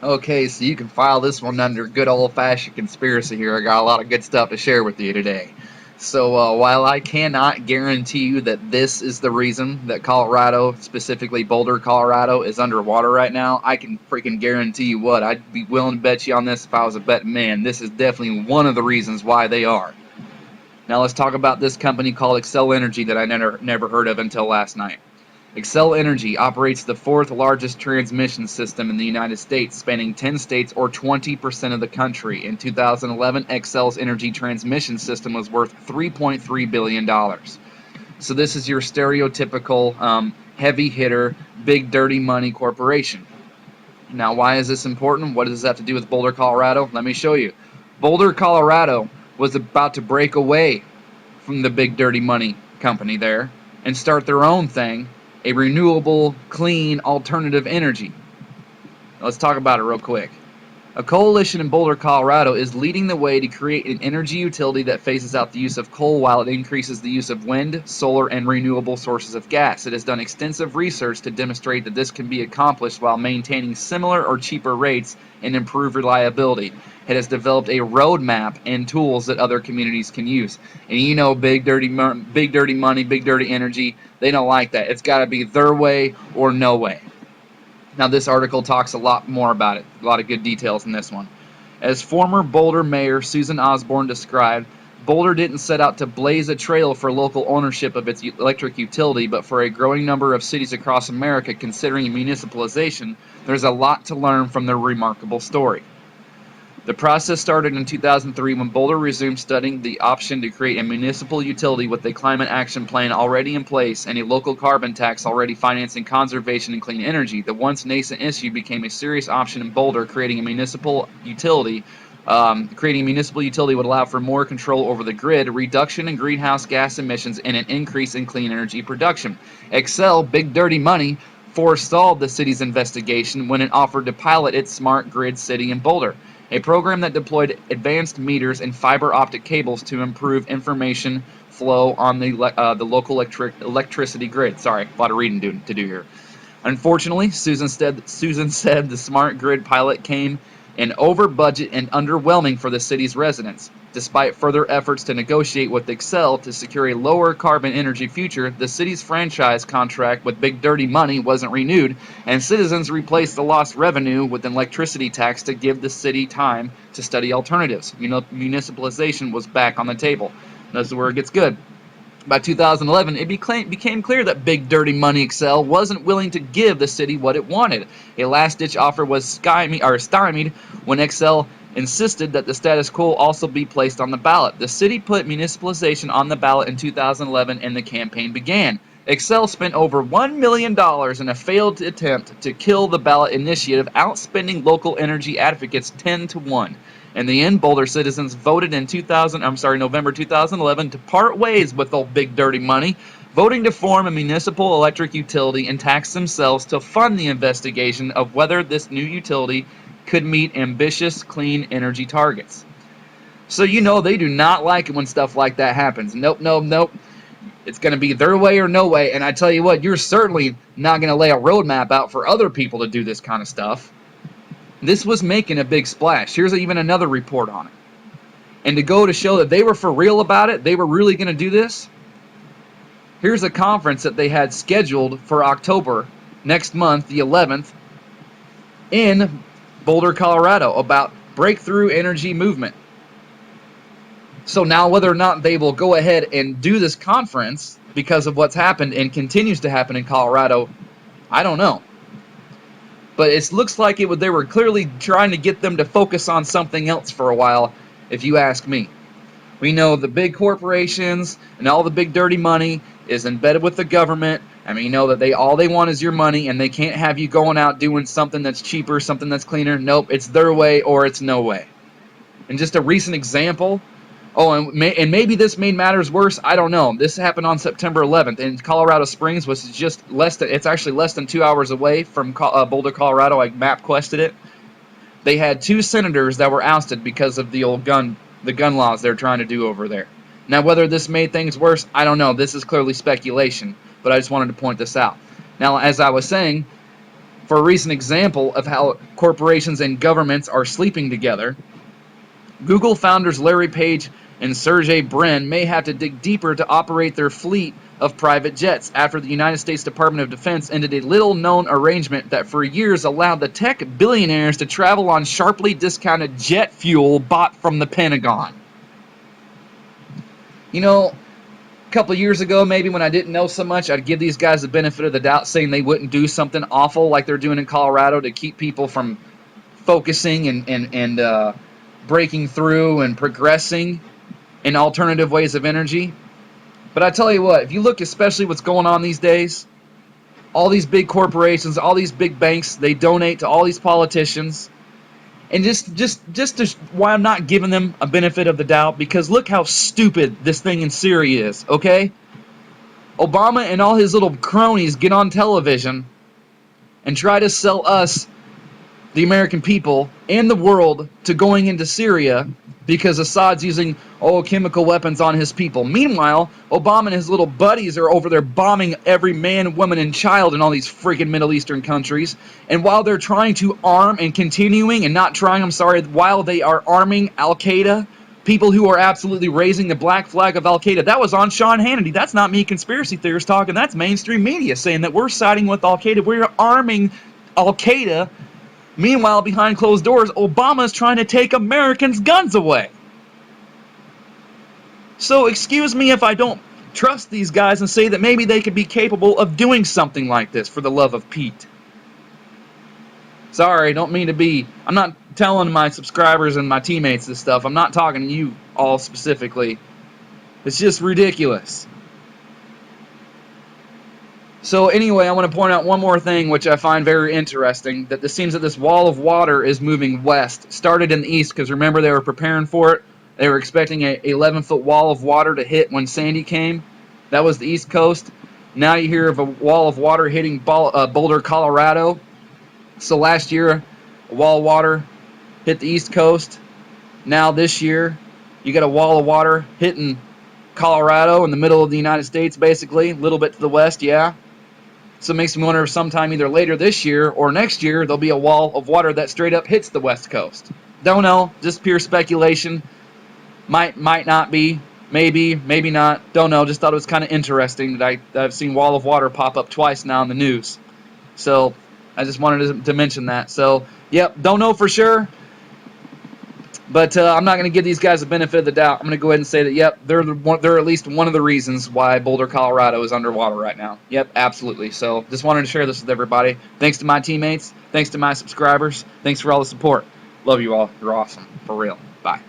Okay, so you can file this one under good old-fashioned conspiracy here. I got a lot of good stuff to share with you today. So while I cannot guarantee you that this is the reason that Colorado, specifically Boulder, Colorado, is underwater right now, I can freaking guarantee you what. I'd be willing to bet you on this if I was a betting man. This is definitely one of the reasons why they are. Now let's talk about this company called Xcel Energy that I never heard of until last night. Xcel Energy operates the fourth largest transmission system in the United States, spanning 10 states or 20% of the country. In 2011, Xcel's energy transmission system was worth $3.3 billion. So this is your stereotypical heavy hitter, big dirty money corporation. Now, why is this important? What does this have to do with Boulder, Colorado? Let me show you. Boulder, Colorado was about to break away from the big dirty money company there and start their own thing, a renewable, clean, alternative energy. Let's talk about it real quick. A coalition in Boulder, Colorado is leading the way to create an energy utility that phases out the use of coal while it increases the use of wind, solar, and renewable sources of gas. It has done extensive research to demonstrate that this can be accomplished while maintaining similar or cheaper rates and improved reliability. It has developed a roadmap and tools that other communities can use. And you know, big dirty money, big dirty energy, they don't like that. It's got to be their way or no way. Now, this article talks a lot more about it, a lot of good details in this one. As former Boulder Mayor Susan Osborne described, Boulder didn't set out to blaze a trail for local ownership of its electric utility, but for a growing number of cities across America considering municipalization, there's a lot to learn from their remarkable story. The process started in 2003 when Boulder resumed studying the option to create a municipal utility with a climate action plan already in place and a local carbon tax already financing conservation and clean energy. The once nascent issue became a serious option in Boulder, creating a municipal utility. Creating a municipal utility would allow for more control over the grid, reduction in greenhouse gas emissions, and an increase in clean energy production. Xcel, big dirty money, forestalled the city's investigation when it offered to pilot its smart grid city in Boulder, a program that deployed advanced meters and fiber optic cables to improve information flow on the local electricity grid. Sorry, a lot of reading to do here. Unfortunately, Susan said the smart grid pilot came in over budget and underwhelming for the city's residents. Despite further efforts to negotiate with Xcel to secure a lower carbon energy future, the city's franchise contract with Big Dirty Money wasn't renewed, and citizens replaced the lost revenue with an electricity tax to give the city time to study alternatives. Municipalization was back on the table. That's where it gets good. By 2011, it became clear that Big Dirty Money Xcel wasn't willing to give the city what it wanted. A last-ditch offer was stymied when Xcel insisted that the status quo also be placed on the ballot. The city put municipalization on the ballot in 2011, and the campaign began. Xcel spent over $1 million in a failed attempt to kill the ballot initiative, outspending local energy advocates 10-1. In the end, Boulder citizens voted in November 2011 to part ways with old Big Dirty Money, voting to form a municipal electric utility and tax themselves to fund the investigation of whether this new utility could meet ambitious clean energy targets. So you know they do not like it when stuff like that happens. Nope, nope, nope. It's going to be their way or no way, and I tell you what, you're certainly not going to lay a roadmap out for other people to do this kind of stuff. This was making a big splash. Here's even another report on it. And to go to show that they were for real about it, they were really going to do this, here's a conference that they had scheduled for October, next month, the 11th, in Boulder, Colorado, about breakthrough energy movement. So now whether or not they will go ahead and do this conference because of what's happened and continues to happen in Colorado, I don't know. But it looks like they were clearly trying to get them to focus on something else for a while, if you ask me. We know the big corporations and all the big dirty money is embedded with the government. I mean, you know that all they want is your money, and they can't have you going out doing something that's cheaper, something that's cleaner. Nope, it's their way or it's no way. And just a recent example. Oh, and maybe this made matters worse. I don't know. This happened on September 11th in Colorado Springs, which is just it's actually less than 2 hours away from Boulder, Colorado. I MapQuested it. They had 2 senators that were ousted because of the gun laws they're trying to do over there. Now, whether this made things worse, I don't know. This is clearly speculation, but I just wanted to point this out. Now, as I was saying, For a recent example of how corporations and governments are sleeping together, Google founders Larry Page and Sergey Brin may have to dig deeper to operate their fleet of private jets after the United States Department of Defense ended a little-known arrangement that for years allowed the tech billionaires to travel on sharply discounted jet fuel bought from the Pentagon. You know, a couple of years ago, maybe when I didn't know so much, I'd give these guys the benefit of the doubt, saying they wouldn't do something awful like they're doing in Colorado to keep people from focusing and breaking through and progressing in alternative ways of energy. But I tell you what, if you look especially what's going on these days, all these big corporations, all these big banks, they donate to all these politicians. And just why I'm not giving them a benefit of the doubt, because look how stupid this thing in Syria is, okay? Obama and all his little cronies get on television and try to sell us, the American people, and the world to going into Syria because Assad's using chemical weapons on his people. Meanwhile, Obama and his little buddies are over there bombing every man, woman, and child in all these freaking Middle Eastern countries. And while they're trying to arm and continuing, and not trying, I'm sorry, while they are arming Al-Qaeda, people who are absolutely raising the black flag of Al-Qaeda. That was on Sean Hannity. That's not me, conspiracy theorist talking. That's mainstream media saying that we're siding with Al-Qaeda. We're arming Al-Qaeda. Meanwhile, behind closed doors, Obama's trying to take Americans' guns away. So excuse me if I don't trust these guys and say that maybe they could be capable of doing something like this, for the love of Pete. Sorry, don't mean to be... I'm not telling my subscribers and my teammates this stuff. I'm not talking to you all specifically. It's just ridiculous. So anyway, I want to point out one more thing which I find very interesting, that it seems that this wall of water is moving west. Started in the east, because remember they were preparing for it. They were expecting an 11-foot wall of water to hit when Sandy came. That was the east coast. Now you hear of a wall of water hitting Boulder, Colorado. So last year, a wall of water hit the east coast. Now this year, you got a wall of water hitting Colorado in the middle of the United States, basically. A little bit to the west, yeah. So it makes me wonder if sometime either later this year or next year there'll be a wall of water that straight up hits the west coast. Don't know, just pure speculation. Might not be, maybe not. Don't know, just thought it was kind of interesting that I've seen wall of water pop up twice now in the news. So I just wanted to mention that. So, yep, don't know for sure. But I'm not going to give these guys the benefit of the doubt. I'm going to go ahead and say that, yep, they're at least one of the reasons why Boulder, Colorado is underwater right now. Yep, absolutely. So just wanted to share this with everybody. Thanks to my teammates. Thanks to my subscribers. Thanks for all the support. Love you all. You're awesome. For real. Bye.